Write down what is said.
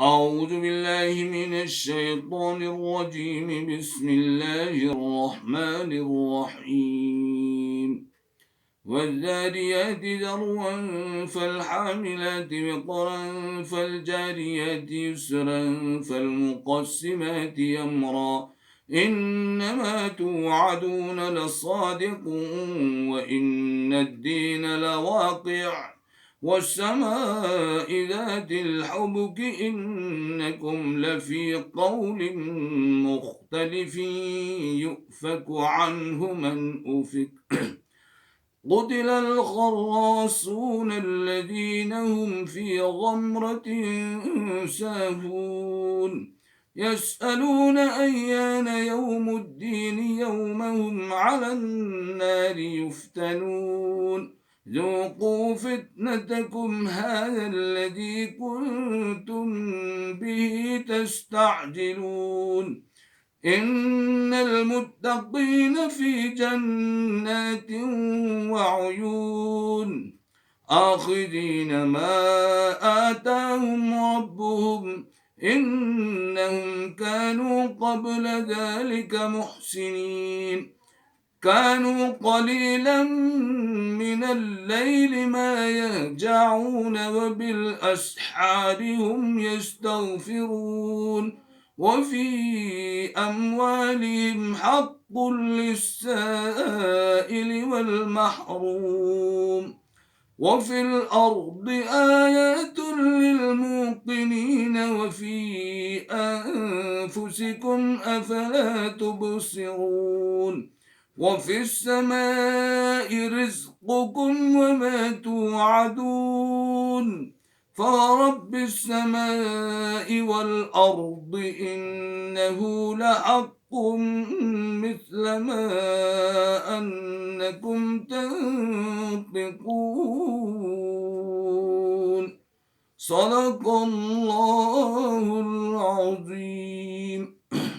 أعوذ بالله من الشيطان الرجيم. بسم الله الرحمن الرحيم. والذاريات ذروا فالحاملات وقرا فالجاريات يسرا فالمقسمات أمرا إنما توعدون لصادق وإن الدين لواقع والسماء ذات الحبك إنكم لفي قول مختلف يؤفك عنه من أفك قتل الخراصون الذين هم في غمرة ساهون يسألون أيان يوم الدين يوم هم على النار يفتنون ذوقوا فتنتكم هذا الذي كنتم به تستعجلون إن المتقين في جنات وعيون آخذين ما آتاهم ربهم إنهم كانوا قبل ذلك محسنين كانوا قليلا من الليل ما يهجعون وبالأسحار هم يستغفرون وفي أموالهم حق للسائل والمحروم وفي الأرض آيات للموقنين وفي أنفسكم أفلا تبصرون وفي السماء رزقكم وما توعدون فرب السماء والأرض إنه لحق مثل ما أنكم تنطقون صدق الله العظيم.